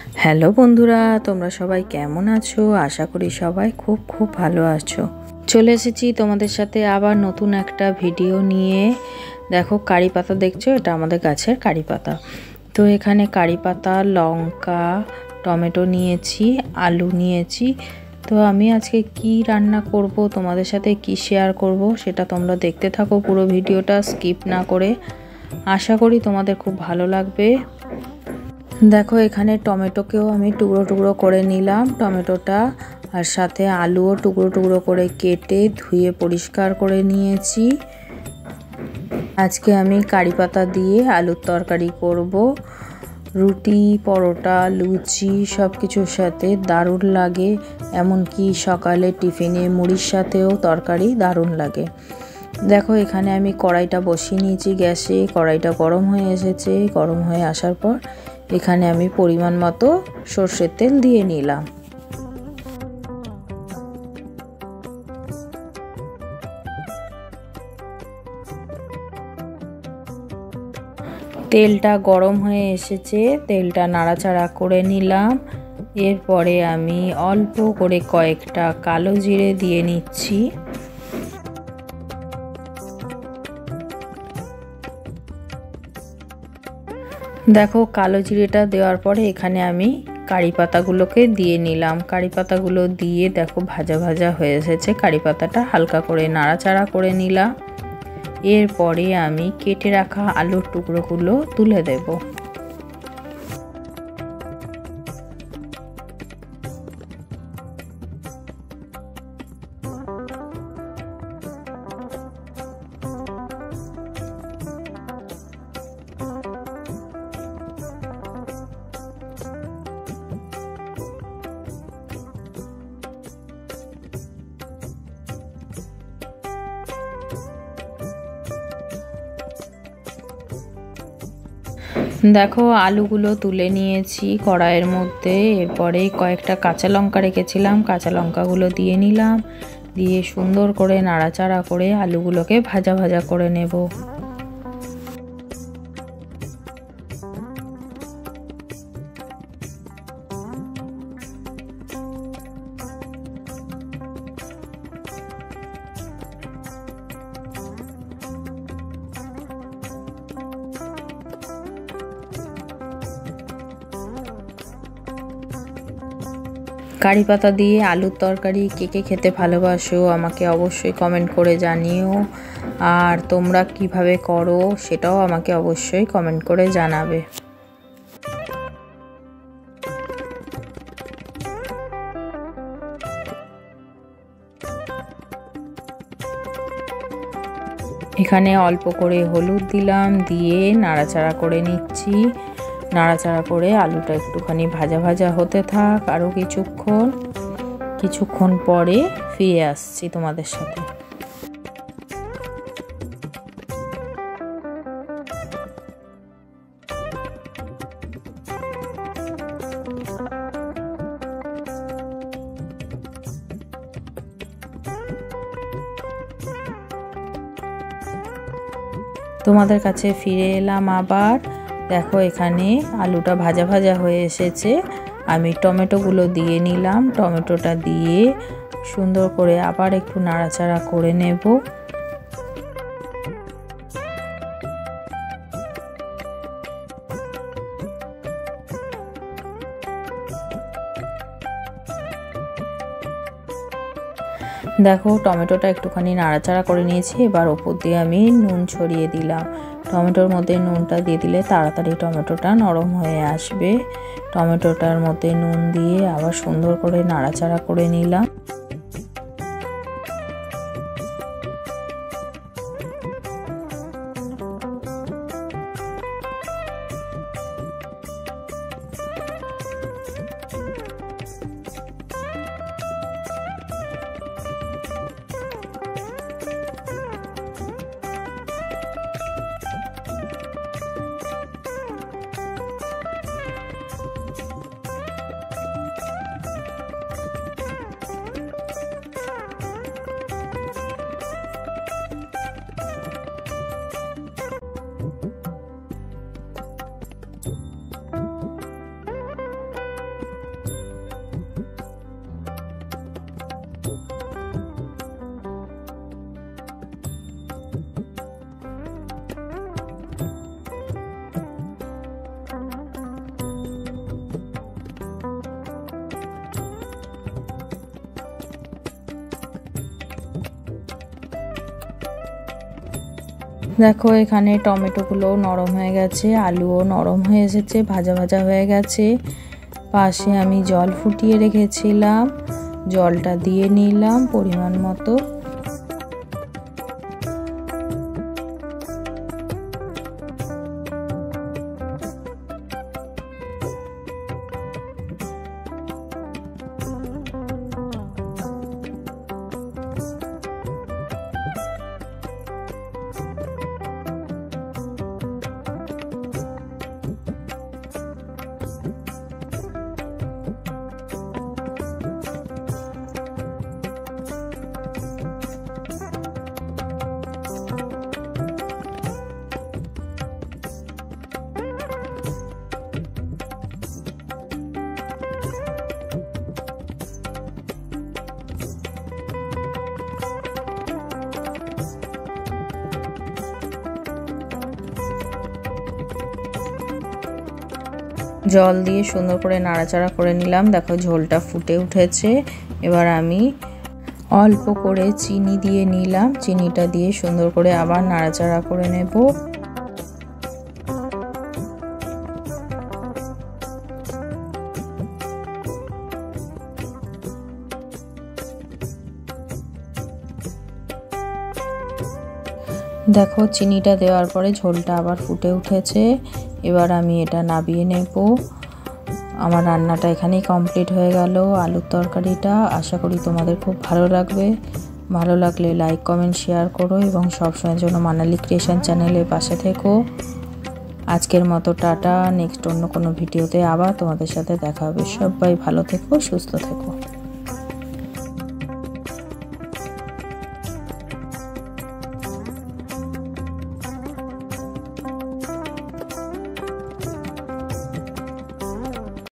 Hello বন্ধুরা, তোমরা সবাই কেমন আছো? আশা করি সবাই খুব খুব ভালো আছো। চলে এসেছি তোমাদের সাথে আবার নতুন একটা ভিডিও নিয়ে। দেখো কারি পাতা দেখছো, এটা আমাদের গাছের কারি পাতা। তো এখানে কারি পাতা, লঙ্কা, টমেটো নিয়েছি, আলু নিয়েছি। তো আমি আজকে কি রান্না করব, তোমাদের সাথে কি শেয়ার করব, সেটা তোমরা দেখতে থাকো পুরো ভিডিওটা স্কিপ না করে। আশা করি তোমাদের খুব ভালো লাগবে। দেখো এখানে টমেটোকেও আমি টুকরো টুকরো করে নিলাম, টমেটোটা আর সাথে আলুও টুকরো টুকরো করে কেটে ধুয়ে পরিষ্কার করে নিয়েছি। আজকে আমি কারি পাতা দিয়ে আলুর তরকারি করব। রুটি, পরোটা, লুচি সব কিছুর সাথে দারুণ লাগে, এমনকি সকালে টিফিনে মুড়ির সাথেও তরকারি দারুণ লাগে। দেখো এখানে আমি কড়াইটা বসিয়ে নিয়েছি গ্যাসে, কড়াইটা গরম হয়ে এসেছে। গরম হয়ে আসার পর এখানে আমি পরিমাণ মতো সর্ষের তেল দিয়ে নিলাম। তেলটা গরম হয়ে এসেছে, তেলটা নাড়াচাড়া করে নিলাম। এরপরে আমি অল্প করে কয়েকটা কালো জিরে দিয়ে নিচ্ছি। দেখো কালো জিরেটা দেওয়ার পরে এখানে আমি কারি পাতাগুলোকে দিয়ে নিলাম। কারি পাতাগুলো দিয়ে দেখো ভাজা ভাজা হয়ে এসেছে, কারি পাতাটা হালকা করে নাড়াচাড়া করে নিলাম। এরপরে আমি কেটে রাখা আলুর টুকরোগুলো তুলে দেব। দেখো আলুগুলো তুলে নিয়েছি কড়াইয়ের মধ্যে। এরপরে কয়েকটা কাঁচা লঙ্কা রেখেছিলাম, কাঁচা লঙ্কাগুলো দিয়ে নিলাম। দিয়ে সুন্দর করে নাড়াচাড়া করে আলুগুলোকে ভাজা ভাজা করে নেব। কারি পাতা দিয়ে আলুর তরকারি কে কে খেতে ভালোবাসো আমাকে অবশ্যই কমেন্ট করে জানিও। আর তোমরা কিভাবে করো সেটাও আমাকে অবশ্যই কমেন্ট করে জানাবে। এখানে অল্প করে হলুদ দিলাম, দিয়ে নাড়াচাড়া করে নিচ্ছি। নাড়াচাড়া করে আলুটা একটুখানি ভাজা ভাজা হতে থাক আরও কিছুক্ষণ পরে ফিরে আসছি তোমাদের সাথে। তোমাদের কাছে ফিরে এলাম আবার। দেখো এখানে আলুটা ভাজা ভাজা হয়ে এসেছে। আমি টমেটোগুলো দিয়ে নিলাম, টমেটোটা দিয়ে সুন্দর করে আবার একটু নাড়াচাড়া করে নেব। দেখো টমেটোটা একটুখানি নাড়াচাড়া করে নিয়েছি। এবার ওপর দিয়ে আমি নুন ছড়িয়ে দিলাম। টমেটোর মধ্যে নুনটা দিয়ে দিলে তাড়াতাড়ি টমেটোটা নরম হয়ে আসবে। টমেটোটার মধ্যে নুন দিয়ে আবার সুন্দর করে নাড়াচাড়া করে নিলাম। দেখো এখানে টমেটোগুলো নরম হয়ে গেছে, আলুও নরম হয়ে এসেছে, ভাজা ভাজা হয়ে গেছে। পাশে আমি জল ফুটিয়ে রেখেছিলাম, জলটা দিয়ে নিলাম পরিমাণ মতো। জল দিয়ে সুন্দর করে নাড়াচাড়া করে নিলাম। দেখো ঝোলটা ফুটে উঠেছে। এবার আমি অল্প করে চিনি দিয়ে নিলাম, চিনিটা দিয়ে সুন্দর করে আবার নাড়াচাড়া করে নেব। দেখো চিনিটা দেওয়ার পরে ঝোলটা আবার ফুটে উঠেছে। এবার আমি এটা নামিয়ে নেব। আমার রান্নাটা এখানেই কমপ্লিট হয়ে গেল, আলুর তরকারিটা। আশা করি তোমাদের খুব ভালো লাগবে। ভালো লাগলে লাইক কমেন্ট শেয়ার করো এবং সবসময়ের জন্য মানালি ক্রিয়েশন চ্যানেলের পাশে থেকো। আজকের মতো টাটা। নেক্সট অন্য কোনো ভিডিওতে আবার তোমাদের সাথে দেখা হবে। সবাই ভালো থেকো, সুস্থ থেকো।